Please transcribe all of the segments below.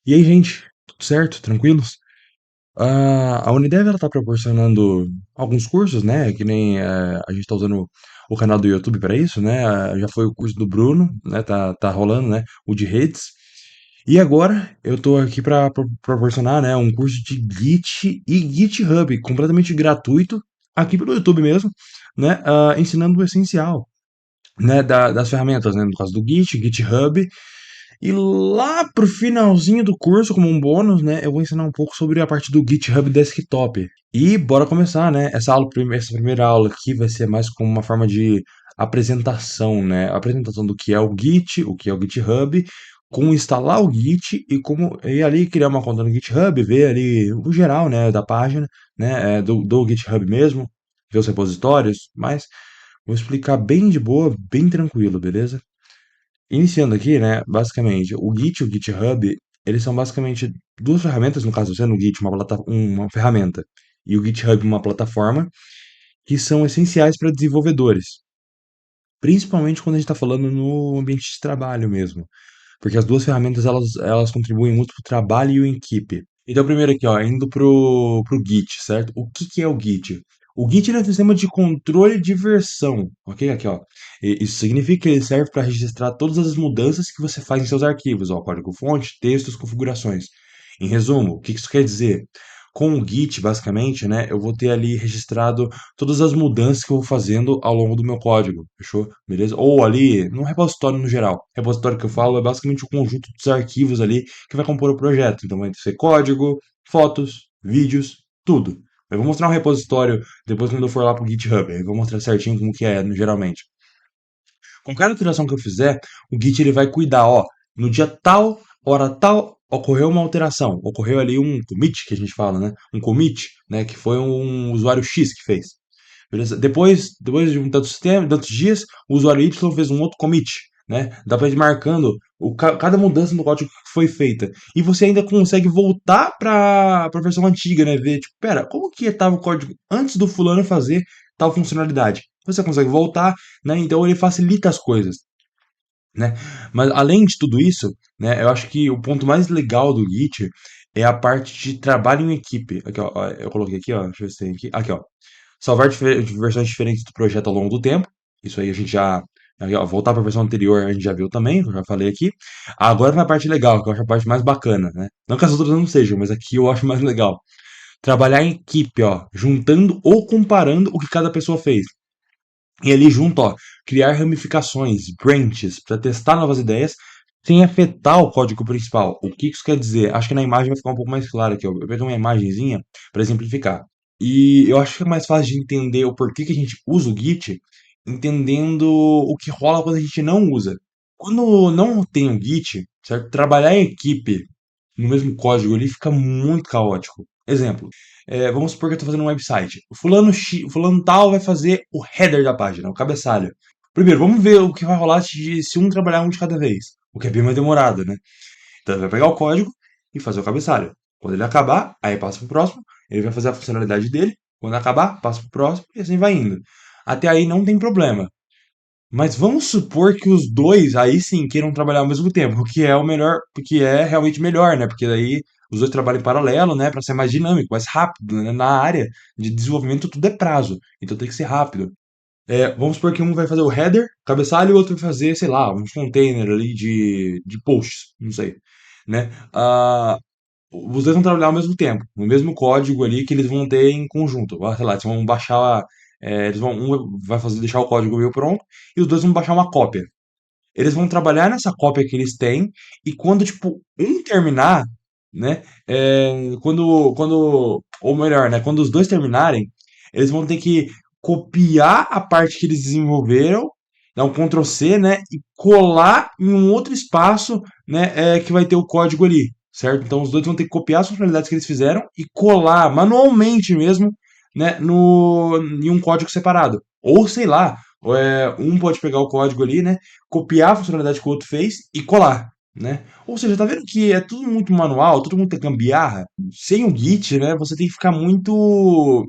E aí, gente, tudo certo? Tranquilos? A Unidev ela tá proporcionando alguns cursos, né? Que nem a gente tá usando o canal do YouTube para isso, né? Já foi o curso do Bruno, né? Tá rolando, né? O de redes. E agora eu tô aqui para proporcionar, né? Um curso de Git e GitHub, completamente gratuito, aqui pelo YouTube mesmo, né? Ensinando o essencial, né? Das ferramentas, né? No caso do Git, GitHub. E lá pro finalzinho do curso, como um bônus, né, eu vou ensinar um pouco sobre a parte do GitHub Desktop. E bora começar, né? Essa primeira aula aqui vai ser mais como uma forma de apresentação, né? Apresentação do que é o Git, o que é o GitHub, como instalar o Git e como e ali criar uma conta no GitHub, ver ali o geral, né, da página, né, do GitHub mesmo, ver os repositórios, mas vou explicar bem de boa, bem tranquilo, beleza? Iniciando aqui, né, basicamente, o Git e o GitHub, eles são basicamente duas ferramentas, no caso, sendo o Git uma ferramenta e o GitHub uma plataforma, que são essenciais para desenvolvedores, principalmente quando a gente está falando no ambiente de trabalho mesmo, porque as duas ferramentas elas contribuem muito para o trabalho em equipe. Então, primeiro aqui, ó, indo pro Git, certo? O que que é o Git? O Git ele é um sistema de controle de versão, ok? Aqui, ó. Isso significa que ele serve para registrar todas as mudanças que você faz em seus arquivos, ó, código-fonte, textos, configurações. Em resumo, o que que isso quer dizer? Com o Git, basicamente, né, eu vou ter ali registrado todas as mudanças que eu vou fazendo ao longo do meu código, fechou? Beleza? Ou ali, num repositório no geral. Repositório que eu falo é basicamente o conjunto dos arquivos ali que vai compor o projeto. Então vai ser código, fotos, vídeos, tudo. Eu vou mostrar um repositório depois quando eu for lá pro GitHub. Eu vou mostrar certinho como que é, geralmente. Com cada alteração que eu fizer, o Git ele vai cuidar, ó, no dia tal, hora tal, ocorreu uma alteração. Ocorreu ali um commit, que a gente fala, né? Um commit, né? Que foi um usuário X que fez. Beleza? Depois de um tantos dias, o usuário Y fez um outro commit, né? Dá para ir marcando cada mudança no código que foi feita. E você ainda consegue voltar para a versão antiga, né? Ver, tipo, pera, como que estava o código antes do fulano fazer tal funcionalidade? Você consegue voltar, né? Então ele facilita as coisas, né? Mas além de tudo isso, né? Eu acho que o ponto mais legal do Git é a parte de trabalho em equipe. Aqui, ó, eu coloquei aqui, ó, deixa eu ver se tem aqui. Aqui, ó. Salvar versões diferentes do projeto ao longo do tempo. Isso aí a gente já. Ó, voltar para a versão anterior a gente já viu também, eu já falei aqui. Agora vai a parte legal, que eu acho a parte mais bacana, né? Não que as outras não sejam, mas aqui eu acho mais legal. Trabalhar em equipe, ó, juntando ou comparando o que cada pessoa fez. E ali junto, ó, criar ramificações, branches, para testar novas ideias sem afetar o código principal. O que isso quer dizer? Acho que na imagem vai ficar um pouco mais claro aqui, ó. Eu peguei uma imagenzinha para exemplificar. E eu acho que é mais fácil de entender o porquê que a gente usa o Git, entendendo o que rola quando a gente não usa. Quando não tem o Git, certo? Trabalhar em equipe no mesmo código ali fica muito caótico. Exemplo, vamos supor que eu estou fazendo um website. O fulano tal vai fazer o header da página, o cabeçalho. Primeiro, vamos ver o que vai rolar se um trabalhar um de cada vez, o que é bem mais demorado, né? Então ele vai pegar o código e fazer o cabeçalho. Quando ele acabar, aí passa pro próximo, ele vai fazer a funcionalidade dele. Quando acabar, passa pro próximo e assim vai indo. Até aí não tem problema. Mas vamos supor que os dois aí sim queiram trabalhar ao mesmo tempo, o que é o melhor, porque é realmente melhor, né? Porque daí os dois trabalham em paralelo, né, para ser mais dinâmico, mais rápido, né? Na área de desenvolvimento tudo é prazo, então tem que ser rápido. Vamos supor que um vai fazer o header, cabeçalho, e o outro vai fazer, sei lá, uns container ali de posts, não sei, né? Os dois vão trabalhar ao mesmo tempo, no mesmo código ali que eles vão ter em conjunto. Sei lá, eles vão baixar, um vai fazer deixar o código meio pronto e os dois vão baixar uma cópia. Eles vão trabalhar nessa cópia que eles têm e quando tipo um terminar, né? Ou melhor, né? Quando os dois terminarem, eles vão ter que copiar a parte que eles desenvolveram, dar um Ctrl C, né? E colar em um outro espaço, né? Que vai ter o código ali, certo? Então os dois vão ter que copiar as funcionalidades que eles fizeram e colar manualmente mesmo, né? No, em um código separado. Ou sei lá, um pode pegar o código ali, né? Copiar a funcionalidade que o outro fez e colar, né? Ou seja, tá vendo que é tudo muito manual, tudo muito gambiarra? Sem o Git, né? Você tem que ficar muito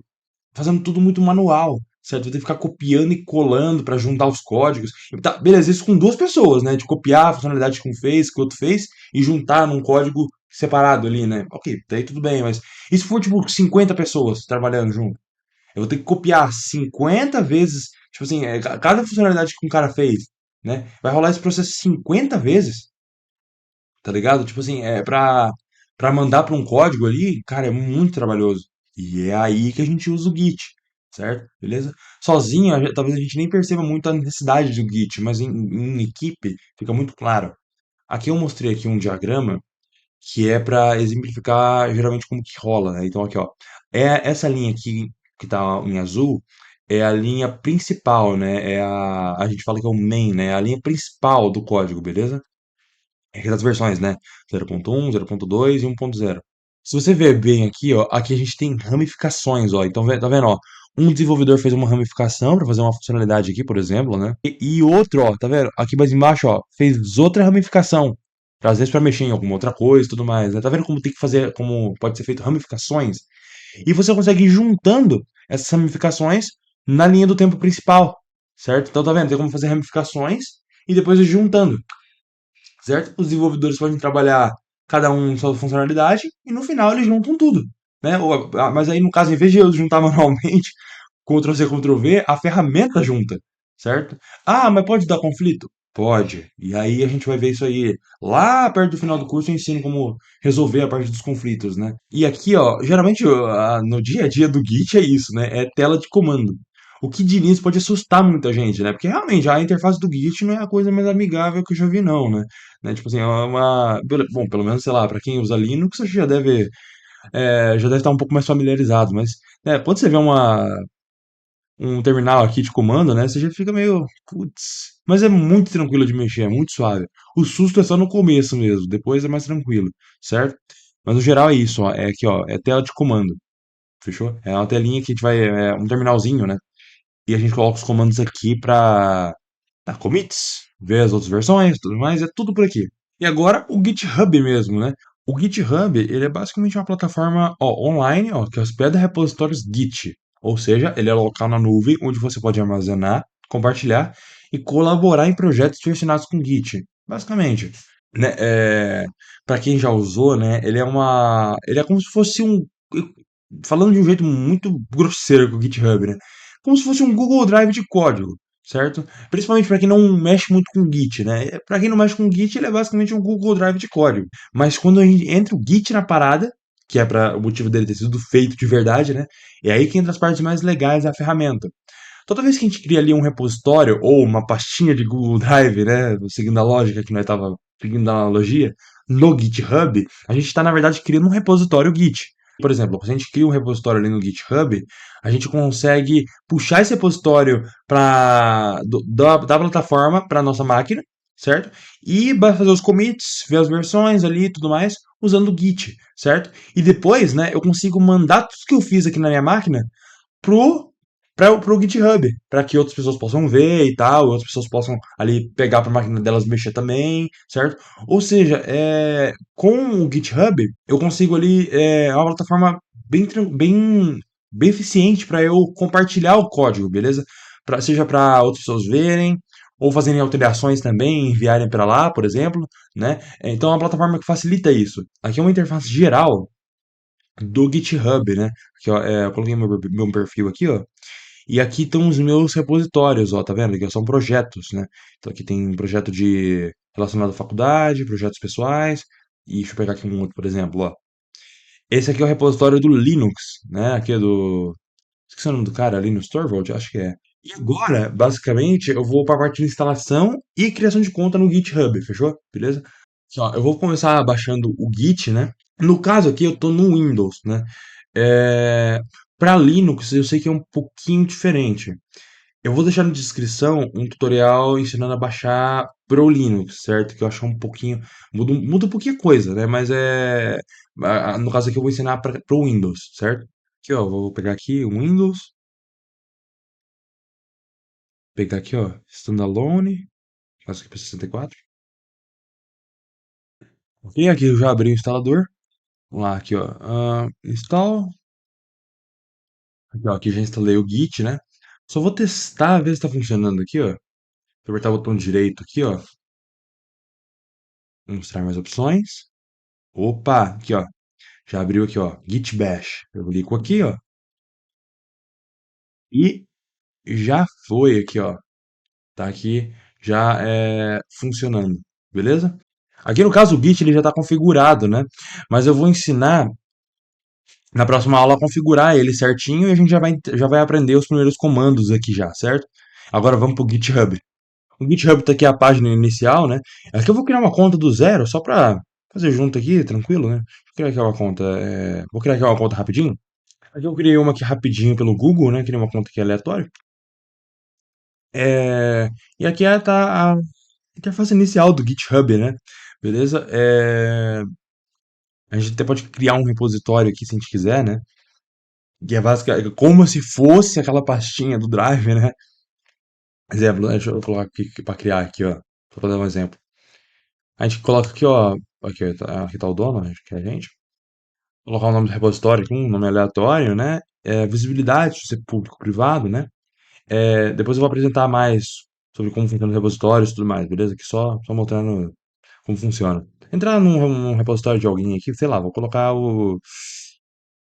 fazendo tudo muito manual, certo? Vai ter que ficar copiando e colando para juntar os códigos. Tá, beleza, isso com duas pessoas, né? De copiar a funcionalidade que um fez, que o outro fez, e juntar num código separado ali, né? Ok, daí tudo bem, mas e se for tipo 50 pessoas trabalhando junto? Eu vou ter que copiar 50 vezes, tipo assim, cada funcionalidade que um cara fez, né? Vai rolar esse processo 50 vezes, tá ligado? Tipo assim, pra mandar pra um código ali, cara, é muito trabalhoso. E é aí que a gente usa o Git, certo? Beleza? Sozinho, talvez a gente nem perceba muito a necessidade do Git, mas em equipe fica muito claro. Aqui eu mostrei aqui um diagrama que é para exemplificar geralmente como que rola, né? Então aqui, ó, essa linha aqui que tá em azul é a linha principal, né? A gente fala que é o main, né? A linha principal do código, beleza? É aquelas versões, né? 0.1, 0.2 e 1.0. Se você ver bem aqui, ó, aqui a gente tem ramificações, ó. Então, tá vendo, ó? Um desenvolvedor fez uma ramificação para fazer uma funcionalidade aqui, por exemplo, né? E outro, ó, tá vendo? Aqui mais embaixo, ó, fez outra ramificação. Às vezes para mexer em alguma outra coisa e tudo mais, né? Tá vendo como tem que fazer, como pode ser feito ramificações? E você consegue ir juntando essas ramificações na linha do tempo principal, certo? Então, tá vendo? Tem como fazer ramificações e depois ir juntando, certo? Os desenvolvedores podem trabalhar cada um em sua funcionalidade e no final eles juntam tudo, né? Mas aí no caso, em vez de eu juntar manualmente, Ctrl+C, Ctrl+V, a ferramenta junta, certo? Ah, mas pode dar conflito? Pode. E aí a gente vai ver isso aí lá perto do final do curso, eu ensino como resolver a parte dos conflitos, né? E aqui, ó, geralmente no dia a dia do Git é isso, né? É tela de comando. O que de início pode assustar muita gente, né? Porque realmente a interface do Git não é a coisa mais amigável que eu já vi, não, né? Tipo assim, é uma. Bom, pelo menos, sei lá, para quem usa Linux, você já deve estar um pouco mais familiarizado, mas quando você vê um terminal aqui de comando, né? Você já fica meio, putz. Mas é muito tranquilo de mexer, é muito suave. O susto é só no começo mesmo, depois é mais tranquilo, certo? Mas no geral é isso, ó. É aqui, ó, é tela de comando, fechou? É uma telinha que a gente vai, um terminalzinho, né? E a gente coloca os comandos aqui pra dar commits, ver as outras versões, tudo mais, é tudo por aqui. E agora o GitHub mesmo, né? O GitHub, ele é basicamente uma plataforma, ó, online, ó, que hospeda repositórios Git. Ou seja, ele é local na nuvem onde você pode armazenar, compartilhar e colaborar em projetos direcionados com Git. Basicamente, né? Para quem já usou, né? Ele é como se fosse falando de um jeito muito grosseiro com o GitHub, né? Como se fosse um Google Drive de código, certo? Principalmente para quem não mexe muito com Git, né? Para quem não mexe com Git, ele é basicamente um Google Drive de código. Mas quando a gente entra o Git na parada, que é para o motivo dele ter sido feito de verdade, né? É aí que entra as partes mais legais da ferramenta. Toda vez que a gente cria ali um repositório ou uma pastinha de Google Drive, né, seguindo a lógica que nós estava seguindo a analogia, no GitHub, a gente está, na verdade, criando um repositório Git. Por exemplo, se a gente cria um repositório ali no GitHub, a gente consegue puxar esse repositório da plataforma para nossa máquina, certo? E vai fazer os commits, ver as versões ali e tudo mais, usando o Git, certo? E depois, né, eu consigo mandar tudo que eu fiz aqui na minha máquina pro, pro GitHub, para que outras pessoas possam ver e tal, outras pessoas possam ali pegar para a máquina delas mexer também, certo? Ou seja, com o GitHub eu consigo ali uma plataforma bem eficiente para eu compartilhar o código, beleza? Seja para outras pessoas verem ou fazerem alterações também, enviarem para lá, por exemplo, né? Então é uma plataforma que facilita isso. Aqui é uma interface geral do GitHub, né? Aqui, ó, eu coloquei meu perfil aqui, ó. E aqui estão os meus repositórios, ó, tá vendo? Que são projetos, né? Então aqui tem um projeto de relacionado à faculdade, projetos pessoais. E deixa eu pegar aqui um outro, por exemplo, ó. Esse aqui é o repositório do Linux, né? Aqui é do. Esqueci o nome do cara, Linus Torvald, acho que é. E agora, basicamente, eu vou para a parte de instalação e criação de conta no GitHub, fechou? Beleza? Aqui, ó, eu vou começar baixando o Git, né? No caso aqui, eu tô no Windows, né? É... Para Linux, eu sei que é um pouquinho diferente. Eu vou deixar na descrição um tutorial ensinando a baixar pro Linux, certo? Que eu acho um pouquinho. Muda um pouquinho a coisa, né? Mas no caso aqui, eu vou ensinar pro Windows, certo? Aqui, ó, vou pegar aqui o Windows, pegar aqui, ó, Standalone, faço aqui para 64. Ok, aqui eu já abri o instalador. Vamos lá, aqui, ó. Install. Aqui, ó, aqui já instalei o Git, né? Só vou testar, ver se tá funcionando aqui, ó. Vou apertar o botão direito aqui, ó. Mostrar mais opções. Opa, aqui, ó. Já abriu aqui, ó. Git Bash. Eu clico aqui, ó. E já foi aqui, ó. Tá aqui já funcionando. Beleza? Aqui no caso o Git ele já está configurado, né? Mas eu vou ensinar na próxima aula a configurar ele certinho e a gente já vai aprender os primeiros comandos aqui já, certo? Agora vamos pro GitHub. O GitHub tá aqui a página inicial, né? Aqui eu vou criar uma conta do zero, só pra fazer junto aqui, tranquilo, né? Vou criar aqui uma conta, vou criar aqui uma conta rapidinho. Aqui eu criei uma aqui rapidinho pelo Google, né? Criei uma conta aqui aleatória. É, E aqui tá a interface inicial do GitHub, né? Beleza? A gente até pode criar um repositório aqui se a gente quiser, né? Que é basicamente como se fosse aquela pastinha do Drive, né? Exemplo, deixa eu colocar aqui para criar aqui, ó. Só para dar um exemplo. A gente coloca aqui, ó. Aqui tá o dono, acho que é a gente. Colocar o nome do repositório aqui, um nome aleatório, né? Visibilidade, se é público privado, né? Depois eu vou apresentar mais sobre como funciona os repositórios e tudo mais, beleza? Aqui só mostrando como funciona. Entrar num repositório de alguém aqui, sei lá, vou colocar o.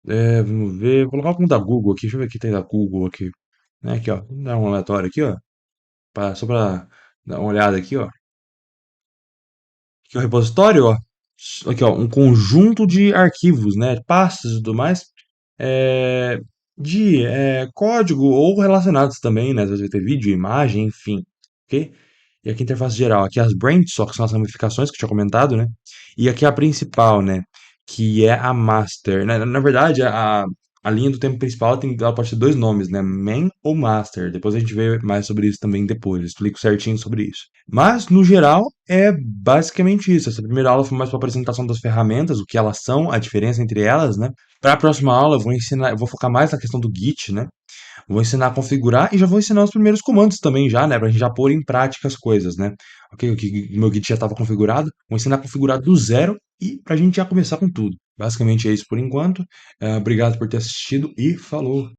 Vamos ver, vou colocar algum da Google aqui, deixa eu ver o que tem da Google aqui. Né, aqui, ó, vamos dar um aleatório aqui, ó, só pra dar uma olhada aqui, ó. Aqui é o repositório, ó. Aqui, ó, um conjunto de arquivos, né, pastas e tudo mais, é, de código ou relacionados também, né, às vezes vai ter vídeo, imagem, enfim, ok? E aqui a interface geral, aqui as branches, só que são as ramificações que eu tinha comentado, né? E aqui a principal, né? Que é a master. Na verdade, a linha do tempo principal ela pode ter dois nomes, né? Main ou master. Depois a gente vê mais sobre isso também depois. Eu explico certinho sobre isso. Mas, no geral, é basicamente isso. Essa primeira aula foi mais para apresentação das ferramentas, o que elas são, a diferença entre elas, né? Para a próxima aula, eu vou focar mais na questão do Git, né? Vou ensinar a configurar e já vou ensinar os primeiros comandos também já, né? Pra gente já pôr em prática as coisas, né? Ok, o meu Git já estava configurado. Vou ensinar a configurar do zero e pra gente já começar com tudo. Basicamente é isso por enquanto. Obrigado por ter assistido e falou!